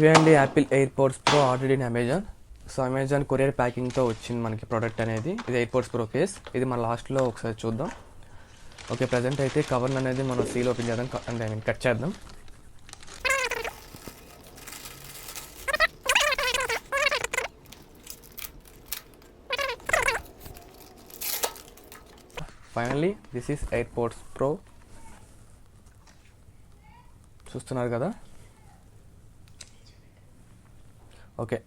ఇవే అండి Apple AirPods Pro ordered in Amazon. So Amazon courier ప్యాకింగ్తో వచ్చింది మనకి ప్రోడక్ట్ అనేది. ఇది ఎయిర్పోడ్స్ ప్రో కేస్. ఇది మన లాస్ట్లో ఒకసారి చూద్దాం. ఓకే, ప్రజెంట్ అయితే కవర్ అనేది మనం సీల్ ఓపెన్ చేద్దాం, అంటే కట్ చేద్దాం. Finally this is AirPods pro. చూస్తున్నారు కదా. ఓకే,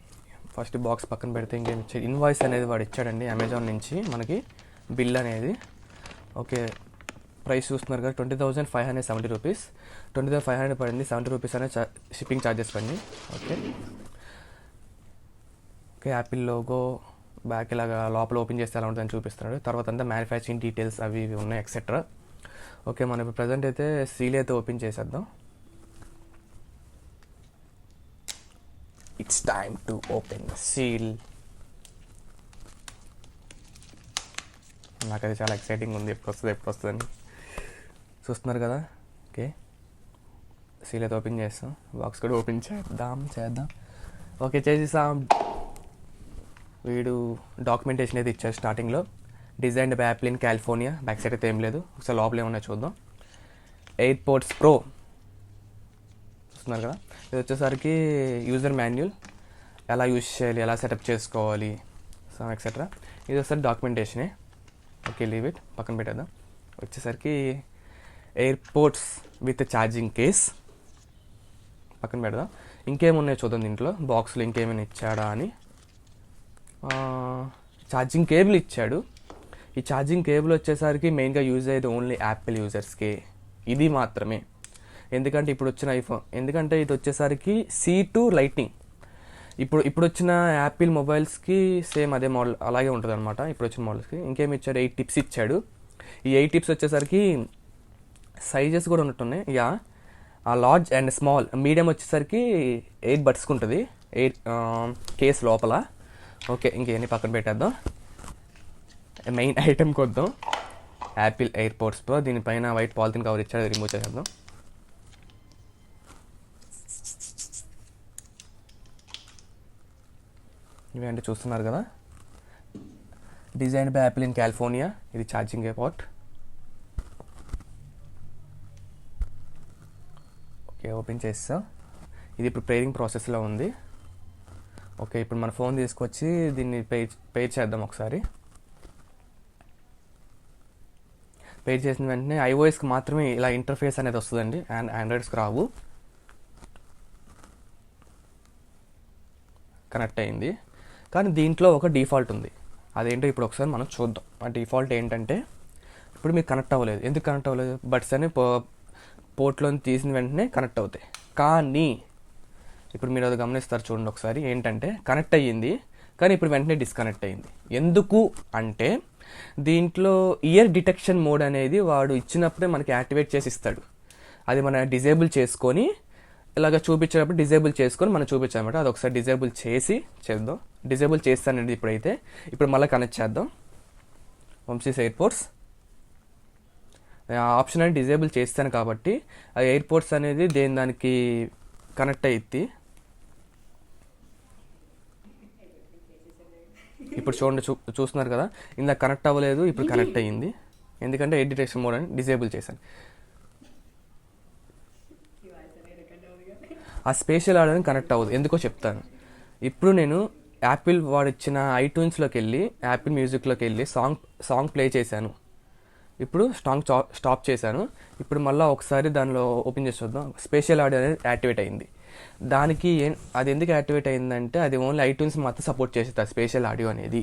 ఫస్ట్ బాక్స్ పక్కన పెడితే ఇంకేం ఇచ్చాడు, ఇన్వాయిస్ అనేది వాడు ఇచ్చాడండి అమెజాన్ నుంచి మనకి, బిల్ అనేది. ఓకే, ప్రైస్ చూస్తున్నారు కదా, 20,570 రూపీస్. 20,500 పడింది, 70 రూపీస్ అనేది షిప్పింగ్ ఛార్జెస్ పడింది. Okay okay, Apple logo back ఇలాగా లోపల ఓపెన్ చేస్తే ఎలా ఉంటుందని చూపిస్తున్నాడు. తర్వాత అంతా మ్యానుఫ్యాక్చరింగ్ డీటెయిల్స్ అవి ఇవి ఉన్నాయి ఎక్సెట్రా. ఓకే, మనం ఇప్పుడు ప్రజెంట్ అయితే సీల్ అయితే ఓపెన్ చేసేద్దాం. It's time to open the seal. నాకైతే చాలా ఎక్సైటింగ్ ఉంది, ఎప్పుడు వస్తుందని. చూస్తున్నారు కదా. ఓకే, సీల్ అయితే ఓపెన్ చేస్తాం. బాక్స్ కూడా ఓపెన్ చేద్దాం. ఓకే, చేసేసాం. వీడు డాక్యుమెంటేషన్ అయితే ఇచ్చారు స్టార్టింగ్లో. Designed by Apple in California. Back side అయితే ఏం లేదు. ఒకసారి లోపల ఏమన్నా చూద్దాం. ఎయిర్పోడ్స్ ప్రో చూస్తున్నారు కదా. ఇది వచ్చేసరికి యూజర్ మాన్యువల్, ఎలా యూజ్ చేయాలి, ఎలా సెటప్ చేసుకోవాలి, సో ఎక్సెట్రా. ఇది ఒకసారి డాక్యుమెంటేషనే. ఓకే, లీవ్ ఇట్, పక్కన పెట్టేద్దాం. వచ్చేసరికి ఎయిర్పోడ్స్ విత్ ఛార్జింగ్ కేస్ పక్కన పెడదాం. ఇంకేమున్నాయో చూద్దాం దీంట్లో బాక్స్లో, ఇంకేమైనా ఇచ్చాడా అని. ఛార్జింగ్ కేబుల్ ఇచ్చాడు. ఈ ఛార్జింగ్ కేబుల్ వచ్చేసరికి మెయిన్గా యూజ్ అయ్యేది ఓన్లీ యాపిల్ యూజర్స్కి, ఇది మాత్రమే. ఎందుకంటే ఇప్పుడు వచ్చిన ఐఫోన్, ఎందుకంటే ఇది వచ్చేసరికి C2 లైట్నింగ్. ఇప్పుడు వచ్చిన యాపిల్ మొబైల్స్కి సేమ్ అదే మోడల్ అలాగే ఉంటుంది అనమాట. ఇప్పుడు వచ్చిన మోడల్స్కి ఇంకేమి ఇచ్చాడు, 8 టిప్స్ ఇచ్చాడు. ఈ 8 టిప్స్ వచ్చేసరికి సైజెస్ కూడా ఉంటున్నాయి. ఆ లార్జ్ అండ్ స్మాల్, మీడియం వచ్చేసరికి 8 బడ్స్కి ఉంటుంది, 8 కేస్ లోపల. ఓకే, ఇంకేన్ని పక్కన పెట్టేద్దాం. మెయిన్ ఐటెంకి వద్దాం. యాపిల్ ఎయిర్పోడ్స్ ప్రో, దీనిపైన వైట్ పాలిథిన్ కవర్ ఇచ్చాడు, అది రిమూవ్ చేసేద్దాం. ఇవి అంటే చూస్తున్నారు కదా, design by Apple in California. ఇది ఛార్జింగ్ ఎయిర్పోర్ట్. ఓకే, ఓపెన్ చేస్తాం. ఇది ఇప్పుడు ప్రేరింగ్ ప్రాసెస్లో ఉంది. ఓకే, ఇప్పుడు మన ఫోన్ తీసుకొచ్చి దీన్ని పేర్ చేద్దాం ఒకసారి. పేర్ చేసిన వెంటనే ఐఓఎస్కి మాత్రమే ఇలా ఇంటర్ఫేస్ అనేది వస్తుందండి, అండ్ ఆండ్రాయిడ్స్కి రావు. కనెక్ట్ అయింది, కానీ దీంట్లో ఒక డిఫాల్ట్ ఉంది. అదేంటో ఇప్పుడు ఒకసారి మనం చూద్దాం. ఆ డిఫాల్ట్ ఏంటంటే, ఇప్పుడు మీకు కనెక్ట్ అవ్వలేదు. ఎందుకు కనెక్ట్ అవ్వలేదు? బడ్స్ అని పోర్ట్లో తీసిన వెంటనే కనెక్ట్ అవుతాయి. కానీ ఇప్పుడు మీరు అది గమనిస్తారు చూడండి ఒకసారి. ఏంటంటే కనెక్ట్ అయ్యింది, కానీ ఇప్పుడు వెంటనే డిస్కనెక్ట్ అయ్యింది. ఎందుకు అంటే దీంట్లో ఇయర్ డిటెక్షన్ మోడ్ అనేది వాడు ఇచ్చినప్పుడే మనకి యాక్టివేట్ చేసి ఇస్తాడు. అది మనం డిజేబుల్ చేసుకొని ఇలాగ చూపించేటప్పుడు డిజేబుల్ చేసుకొని మనం చూపించామన్నమాట. అది ఒకసారి డిజేబుల్ చేద్దాం. డిజేబుల్ చేస్తానండి ఇప్పుడైతే. ఇప్పుడు మళ్ళీ కనెక్ట్ చేద్దాం. వంశీస్ ఎయిర్పోడ్స్ ఆప్షన్ అని డిజేబుల్ చేస్తాను కాబట్టి ఆ ఎయిర్పోడ్స్ అనేది దానికి కనెక్ట్ అయ్యిద్ది. ఇప్పుడు చూడండి, చూస్తున్నారు కదా, ఇందాక కనెక్ట్ అవ్వలేదు, ఇప్పుడు కనెక్ట్ అయ్యింది. ఎందుకంటే ఎయిర్ డిటెక్షన్ మోడ్ అని డిజేబుల్ చేశాను. ఆ స్పేషల్ ఆడియో కనెక్ట్ అవ్వదు, ఎందుకో చెప్తాను. ఇప్పుడు నేను యాపిల్ వాడిచ్చిన ఐట్యూన్స్లోకి వెళ్ళి, యాపిల్ మ్యూజిక్లోకి వెళ్ళి సాంగ్ ప్లే చేశాను. ఇప్పుడు స్టాప్ చేశాను. ఇప్పుడు మళ్ళీ ఒకసారి దానిలో ఓపెన్ చేసి చూద్దాం. స్పేషల్ ఆడియో అనేది యాక్టివేట్ అయింది. దానికి అది ఎందుకు యాక్టివేట్ అయిందంటే, అది ఓన్లీ ఐట్యూన్స్ మాత్రం సపోర్ట్ చేసేది స్పేషల్ ఆడియో అనేది.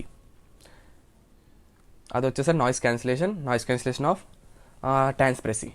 అది వచ్చేసరి నాయిస్ క్యాన్సిలేషన్ ఆఫ్ ట్రాన్స్పరెన్సీ.